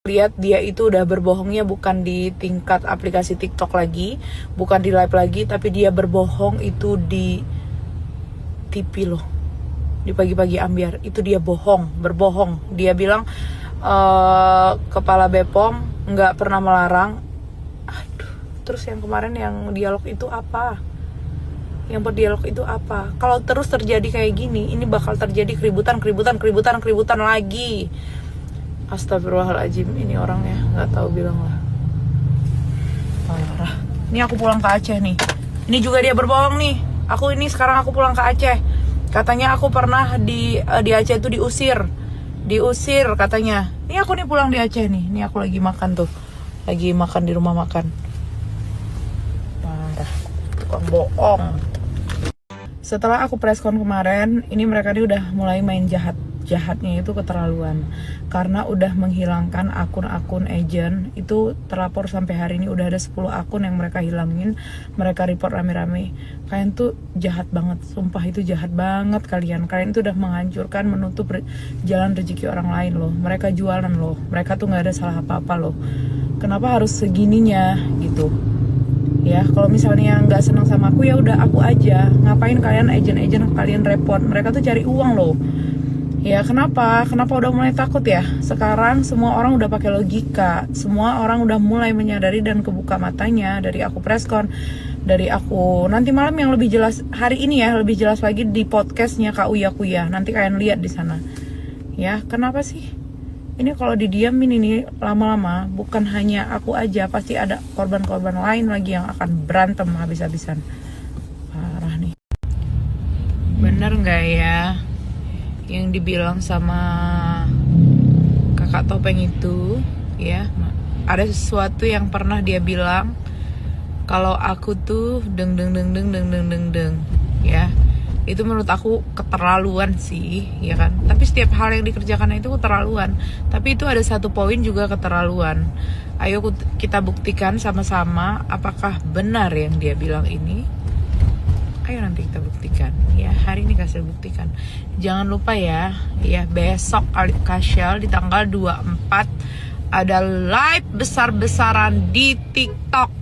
lihat dia itu udah berbohongnya bukan di tingkat aplikasi TikTok lagi, bukan di live lagi, tapi dia berbohong itu di TV loh, di pagi-pagi ambiar. Itu dia berbohong. Dia bilang Kepala Bepom nggak pernah melarang. Aduh, terus yang kemarin yang dialog itu apa? Yang berdialog itu apa? Kalau terus terjadi kayak gini, ini bakal terjadi keributan lagi. Astagfirullahaladzim, ini orangnya nggak tahu bilang lah. Parah. Ini aku pulang ke Aceh nih. Ini juga dia berbohong nih. Sekarang aku pulang ke Aceh. Katanya aku pernah di Aceh itu diusir katanya. Ini aku nih pulang di Aceh nih. Ini aku lagi makan tuh. Lagi makan di rumah makan. Parah. Tukang bohong. Setelah aku preskon kemarin, ini mereka nih udah mulai main jahatnya itu keterlaluan. Karena udah menghilangkan akun-akun agent. Itu terlapor sampai hari ini udah ada 10 akun yang mereka hilangin. Mereka report rame-rame. Kalian tuh jahat banget, sumpah itu jahat banget kalian. Kalian tuh udah menghancurkan, menutup jalan rezeki orang lain loh. Mereka jualan loh. Mereka tuh gak ada salah apa-apa loh. Kenapa harus segininya gitu? Ya, kalau misalnya nggak senang sama aku ya udah aku aja. Ngapain kalian agent kalian repot? Mereka tuh cari uang loh. Ya kenapa udah mulai takut ya? Sekarang semua orang udah pakai logika. Semua orang udah mulai menyadari dan kebuka matanya. Dari aku preskon, dari aku nanti malam yang lebih jelas, hari ini ya lebih jelas lagi di podcastnya Kak Uya Kuya. Nanti kalian lihat di sana. Ya kenapa sih? Ini kalau didiamin ini lama-lama bukan hanya aku aja, pasti ada korban-korban lain lagi yang akan berantem habis-habisan. Parah nih. Bener nggak ya yang dibilang sama kakak topeng itu ya? Ada sesuatu yang pernah dia bilang kalau aku tuh deng ya. Itu menurut aku keterlaluan sih, ya kan. Tapi setiap hal yang dikerjakan itu keterlaluan. Tapi itu ada satu poin juga keterlaluan. Ayo kita buktikan sama-sama apakah benar yang dia bilang ini. Ayo nanti kita buktikan. Ya, hari ini kasih buktikan. Jangan lupa ya besok Kasyal di tanggal 24 ada live besar-besaran di TikTok.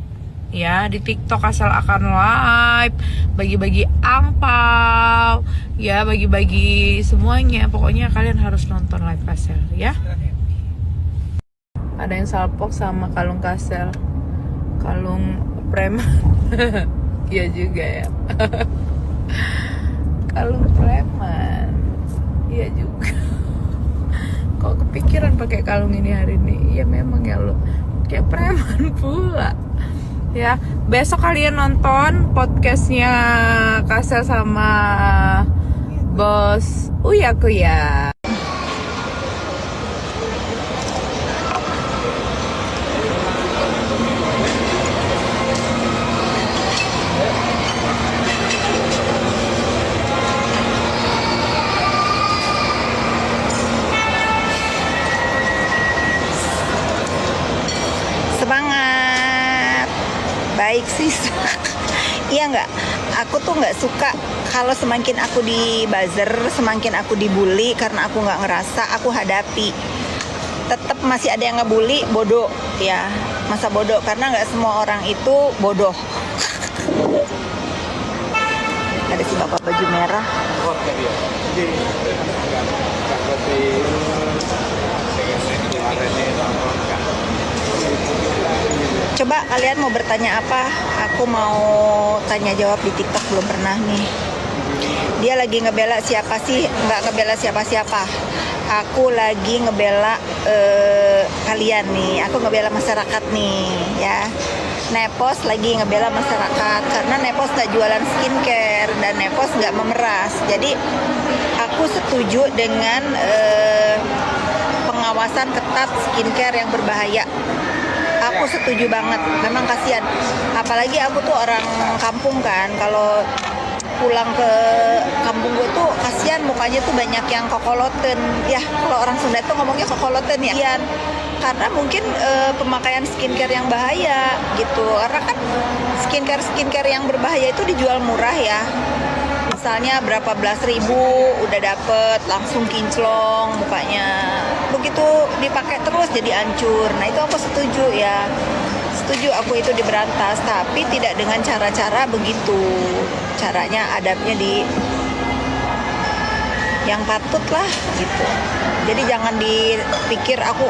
Ya, di TikTok Kasal akan live, bagi-bagi angpau, ya bagi-bagi semuanya. Pokoknya kalian harus nonton live Kasal ya. Ada yang salpok sama kalung Kasal, kalung preman. Iya juga ya. Kalung preman. Iya juga. Kok kepikiran pakai kalung ini hari ini? Iya memang ya lo kayak preman pula. Ya, besok kalian nonton podcastnya Kasel sama Bos Uya Kuya. Baik sih. Iya nggak? Aku tuh nggak suka kalau semakin aku di buzzer, semakin aku dibully karena aku nggak ngerasa aku hadapi. Tetap masih ada yang ngebully, bodoh ya, masa bodoh karena nggak semua orang itu bodoh. Ada si bapak baju merah. Coba kalian mau bertanya apa? Aku mau tanya jawab di TikTok, belum pernah nih. Dia lagi ngebela siapa sih? Nggak ngebela siapa-siapa. Aku lagi ngebela kalian nih. Aku ngebela masyarakat nih ya. Nepos lagi ngebela masyarakat karena Nepos nggak jualan skincare dan Nepos nggak memeras. Jadi aku setuju dengan pengawasan ketat skincare yang berbahaya. Aku setuju banget, memang kasihan. Apalagi aku tuh orang kampung kan, kalau pulang ke kampung gue tuh kasihan, mukanya tuh banyak yang kokoloten. Ya, kalau orang Sunda tuh ngomongnya kokoloten ya. Kasihan. Karena mungkin pemakaian skincare yang bahaya gitu. Karena kan skincare yang berbahaya itu dijual murah ya. misalnya berapa belas ribu udah dapet langsung kinclong mukanya, begitu dipakai terus jadi hancur. Nah itu aku setuju ya, setuju aku itu diberantas, tapi tidak dengan cara-cara begitu. Caranya adabnya di yang patut lah gitu. Jadi jangan dipikir aku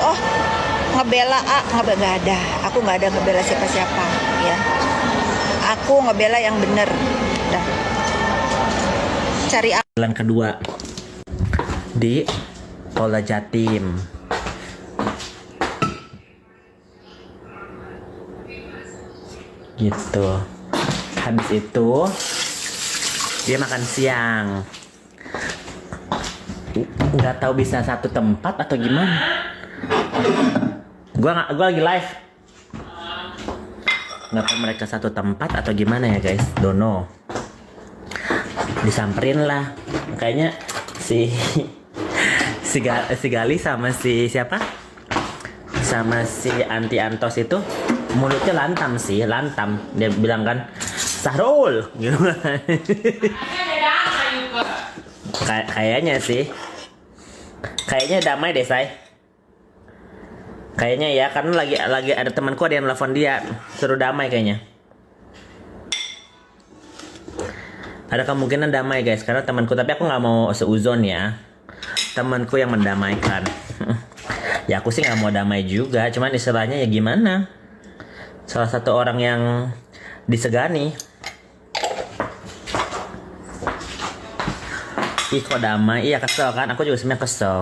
ngebela nggak ada. Aku nggak ada ngebela siapa-siapa ya. Aku ngebela yang bener. Dah. Cari Jalan kedua di Polda Jatim. Gitu. Habis itu dia makan siang. Nggak tahu bisa satu tempat atau gimana. Gua lagi live. Nggak tahu mereka satu tempat atau gimana ya guys. Dono. Disamperin lah. Kayaknya si Gali sama si siapa? Sama si Anti Antos itu mulutnya lantam. Dia bilang kan, Sahrul gitu. Kayaknya sih. Kayaknya damai deh, say. Kayaknya ya, karena lagi ada temanku ada yang telepon dia, suruh damai kayaknya. Ada kemungkinan damai guys, karena temanku, tapi aku nggak mau seuzon ya. Temanku yang mendamaikan. Ya aku sih nggak mau damai juga, cuman istilahnya ya gimana? Salah satu orang yang disegani. Ih kok damai, iya kesel kan, aku juga sebenarnya kesel.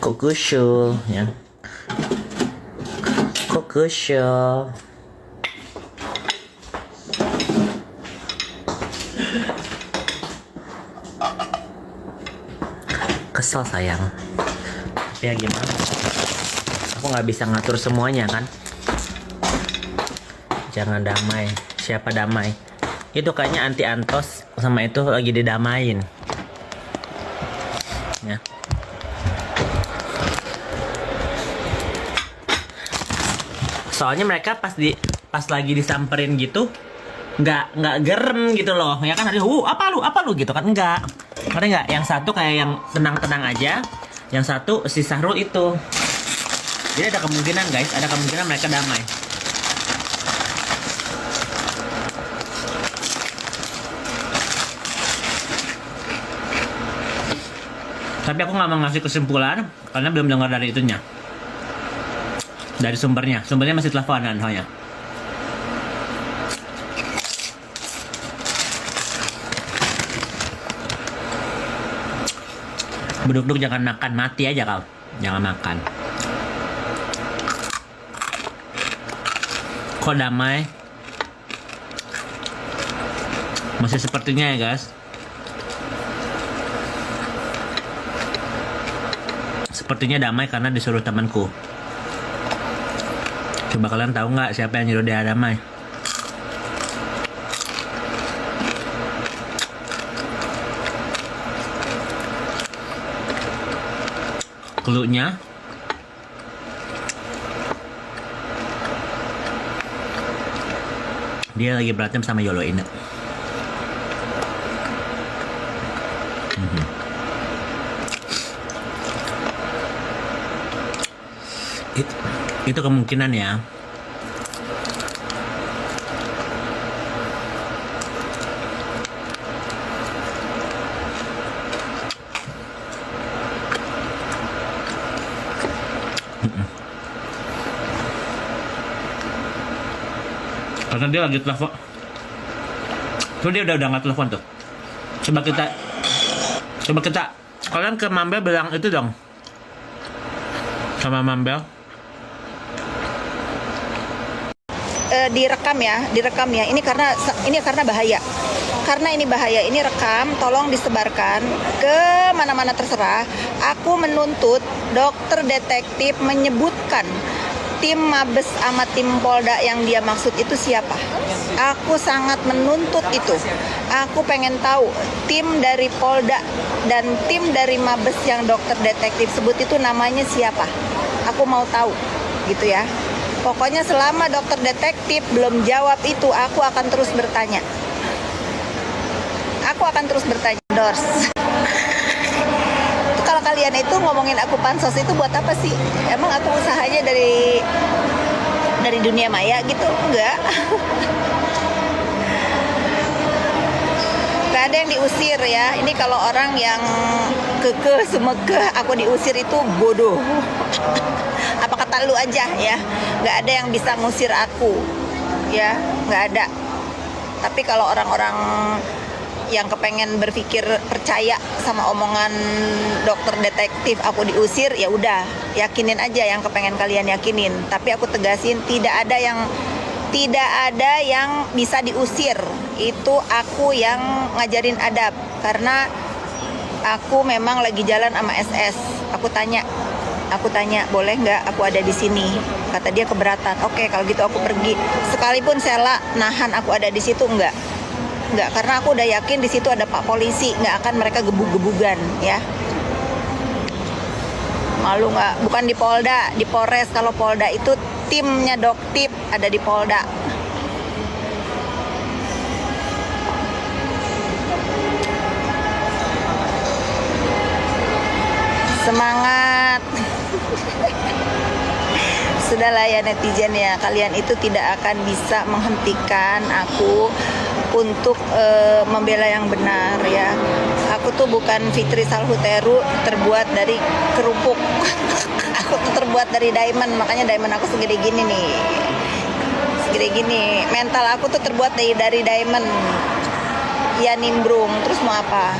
Kok kusyul ya. Kok kusyul. Kesel sayang. Ya gimana, aku nggak bisa ngatur semuanya kan. Jangan damai, siapa damai? Itu kayaknya Anti Antos sama itu lagi didamain ya. Soalnya mereka pas lagi disamperin gitu nggak gerem gitu loh ya kan. Apa lu gitu kan, enggak. Ngerti nggak? Yang satu kayak yang tenang-tenang aja, yang satu si Sahrul itu. Jadi ada kemungkinan guys, ada kemungkinan mereka damai. Tapi aku nggak mau ngasih kesimpulan karena belum dengar dari itunya, dari sumbernya masih teleponan soalnya. Beduk-beduk jangan makan, mati aja kau, jangan makan. Kok damai? Masih sepertinya ya guys. Sepertinya damai karena disuruh temanku. Coba kalian tahu nggak siapa yang nyuruh dia damai? Cluenya dia lagi berantem sama Yolo Ine. Itu kemungkinan ya. Karena dia lagi telepon. Tuh dia udah nggak telepon tuh. Coba kita kalian ke Mambel bilang itu dong sama Mambel. Direkam ya. Ini karena bahaya. Karena ini bahaya, ini rekam, tolong disebarkan ke mana-mana terserah. Aku menuntut dokter detektif menyebutkan tim Mabes sama tim Polda yang dia maksud itu siapa. Aku sangat menuntut itu. Aku pengen tahu tim dari Polda dan tim dari Mabes yang dokter detektif sebut itu namanya siapa. Aku mau tahu gitu ya. Pokoknya selama dokter detektif belum jawab itu, aku akan terus bertanya. aku akan terus bertanya. Endorse. Kalau kalian itu ngomongin aku pansos itu buat apa sih? Emang aku usahanya dari dunia maya gitu? Enggak. Gak ada yang diusir ya. Ini kalau orang yang kekeh semekeh aku diusir itu bodoh. Apa kata lu aja ya? Gak ada yang bisa ngusir aku ya, gak ada. Tapi kalau orang-orang yang kepengen berpikir percaya sama omongan dokter detektif aku diusir, ya udah yakinin aja yang kepengen kalian yakinin. Tapi aku tegasin tidak ada yang bisa diusir. Itu aku yang ngajarin adab karena aku memang lagi jalan sama SS. Aku tanya boleh nggak aku ada di sini? Kata dia keberatan. Oke, kalau gitu aku pergi. Sekalipun Sela nahan aku ada di situ, enggak, karena aku udah yakin di situ ada Pak Polisi, nggak akan mereka gebug-gebugan ya. Malu nggak? Bukan di Polda, di Polres. Kalau Polda itu timnya Doktip ada di Polda. Semangat. Sudahlah ya netizen ya, kalian itu tidak akan bisa menghentikan aku untuk membela yang benar ya. Aku tuh bukan Fitri Salhuteru terbuat dari kerupuk. Aku tuh terbuat dari diamond, makanya diamond aku segede gini nih. Segede gini. Mental aku tuh terbuat dari diamond. Ya nimbrung, terus mau apa?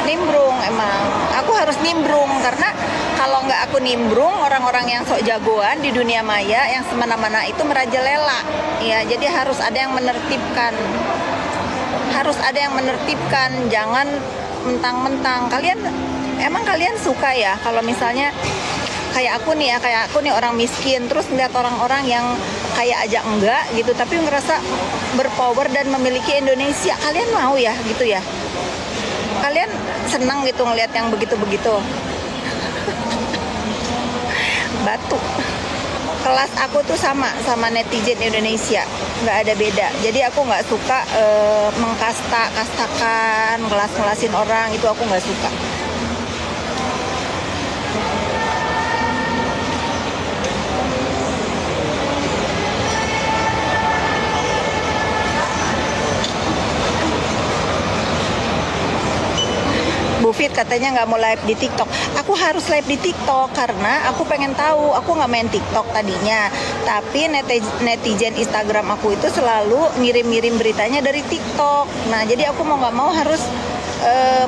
Nimbrung emang. Aku harus nimbrung karena kalau nggak aku nimbrung, orang-orang yang sok jagoan di dunia maya yang semena-mena itu merajalela ya. Jadi harus ada yang menertibkan, jangan mentang-mentang. Emang kalian suka ya kalau misalnya kayak aku nih orang miskin terus ngeliat orang-orang yang kayak aja enggak gitu tapi ngerasa berpower dan memiliki Indonesia, kalian mau ya gitu ya? Kalian senang gitu ngeliat yang begitu-begitu? Batu. Kelas aku tuh sama netizen Indonesia, nggak ada beda. Jadi aku nggak suka mengkastakan, ngelas-ngelasin orang, itu aku nggak suka. Bu Fit katanya nggak mau live di TikTok. Aku harus live di TikTok karena aku pengen tahu. Aku nggak main TikTok tadinya, tapi netizen Instagram aku itu selalu ngirim-ngirim beritanya dari TikTok. Nah, jadi aku mau nggak mau harus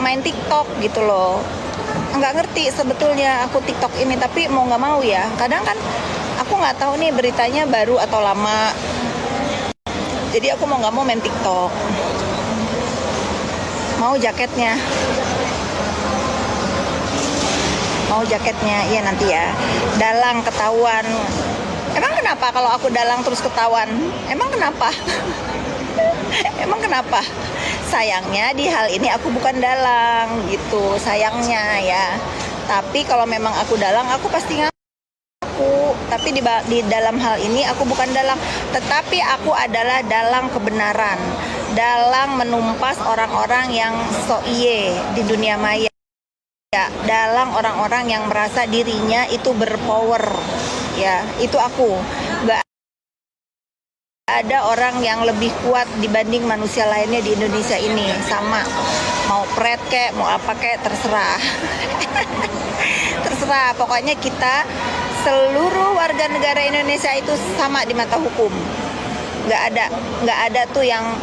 main TikTok gitu loh. Nggak ngerti sebetulnya aku TikTok ini, tapi mau nggak mau ya. Kadang kan aku nggak tahu nih beritanya baru atau lama. Jadi aku mau nggak mau main TikTok. Mau jaketnya. Iya nanti ya. Dalang ketahuan. Emang kenapa kalau aku dalang terus ketahuan? Emang kenapa? Sayangnya di hal ini aku bukan dalang gitu. Sayangnya ya. Tapi kalau memang aku dalang, aku pasti ngaku. Tapi di dalam hal ini aku bukan dalang. Tetapi aku adalah dalang kebenaran. Dalang menumpas orang-orang yang iye di dunia maya. Ya, dalang orang-orang yang merasa dirinya itu berpower ya, itu aku. Nggak ada orang yang lebih kuat dibanding manusia lainnya di Indonesia ini. Sama mau pret kek, mau apa kek, terserah. Terserah, pokoknya kita seluruh warga negara Indonesia itu sama di mata hukum. Nggak ada tuh yang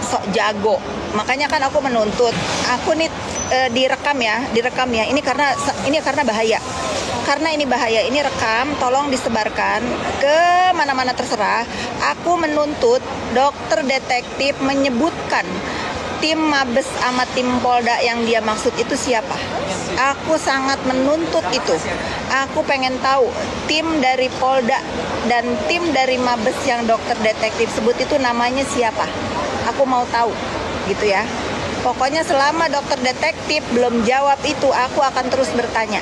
sok jago. Makanya kan aku menuntut, aku nih direkam ya. Ini karena bahaya. Karena ini bahaya, ini rekam, tolong disebarkan ke mana-mana terserah. Aku menuntut dokter detektif menyebutkan tim Mabes sama tim Polda yang dia maksud itu siapa. Aku sangat menuntut itu. Aku pengen tahu tim dari Polda dan tim dari Mabes yang dokter detektif sebut itu namanya siapa. Aku mau tahu gitu ya. Pokoknya selama dokter detektif belum jawab itu, aku akan terus bertanya.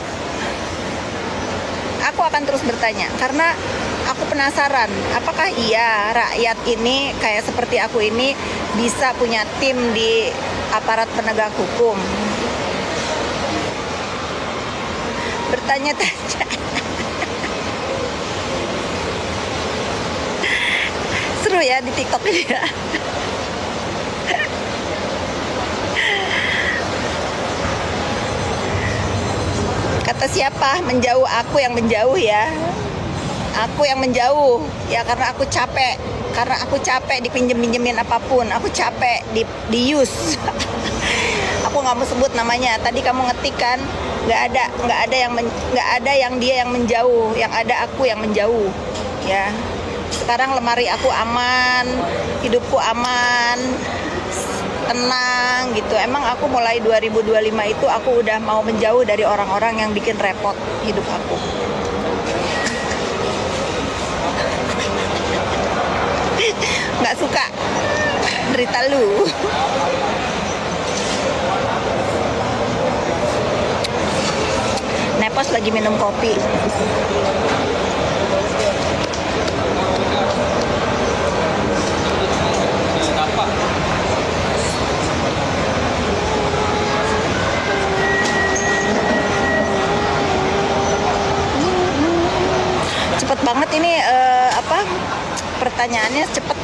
Karena aku penasaran, apakah iya rakyat ini kayak seperti aku ini bisa punya tim di aparat penegak hukum? Bertanya-tanya. Seru ya di TikTok ini ya. Kata siapa? Menjauh, aku yang menjauh ya. Aku yang menjauh ya karena aku capek. Karena aku capek dipinjem-pinjemin apapun. Aku capek di use. Aku nggak mau sebut namanya. Tadi kamu ngetik kan? Nggak ada yang dia yang menjauh. Yang ada aku yang menjauh. Ya. Sekarang lemari aku aman, hidupku aman, tenang gitu. Emang aku mulai 2025 itu aku udah mau menjauh dari orang-orang yang bikin repot hidup aku. Nggak suka derita lu. Nepos lagi minum kopi. Cepet banget ini pertanyaannya cepet.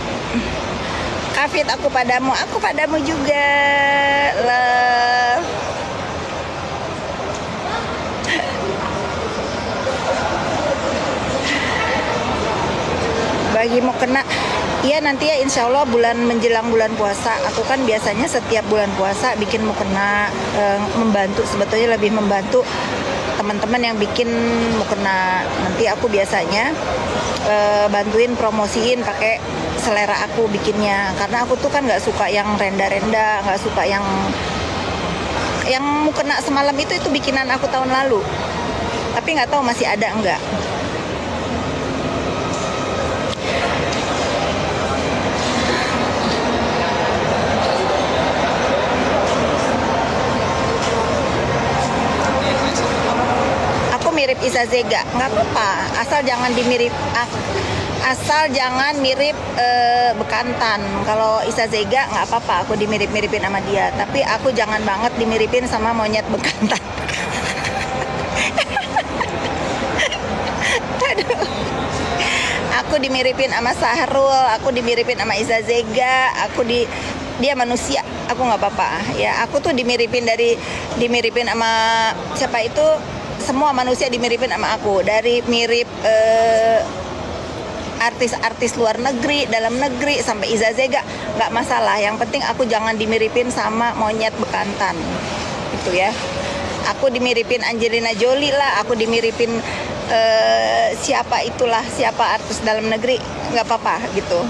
Kafit, aku padamu juga. Love. Bagi mau kena, iya nanti ya insya Allah menjelang bulan puasa. Aku kan biasanya setiap bulan puasa bikin mau kena, membantu, sebetulnya lebih membantu teman-teman yang bikin mukena. Nanti aku biasanya bantuin promosiin pakai selera aku bikinnya, karena aku tuh kan nggak suka yang renda-renda, nggak suka yang mukena semalam itu bikinan aku tahun lalu, tapi nggak tahu masih ada enggak. Mirip Iza Zega, nggak apa-apa, asal jangan mirip bekantan. Kalau Iza Zega nggak apa-apa, aku dimirip-miripin sama dia, tapi aku jangan banget dimiripin sama monyet bekantan. Aduh. Aku dimiripin sama Sahrul, aku dimiripin sama Iza Zega, dia manusia, aku nggak apa-apa. Ya, aku tuh dimiripin sama siapa itu? Semua manusia dimiripin sama aku, dari mirip artis-artis luar negeri, dalam negeri, sampai Iza Zega, nggak masalah. Yang penting aku jangan dimiripin sama monyet bekantan, gitu ya. Aku dimiripin Angelina Jolie lah, aku dimiripin siapa artis dalam negeri, nggak apa-apa gitu.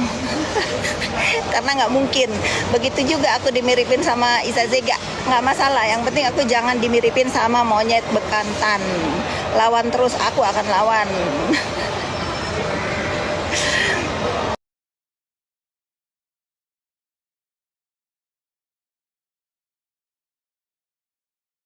Karena nggak mungkin. Begitu juga aku dimiripin sama Iza Zega, nggak masalah. Yang penting aku jangan dimiripin sama monyet bekantan. Lawan terus, aku akan lawan.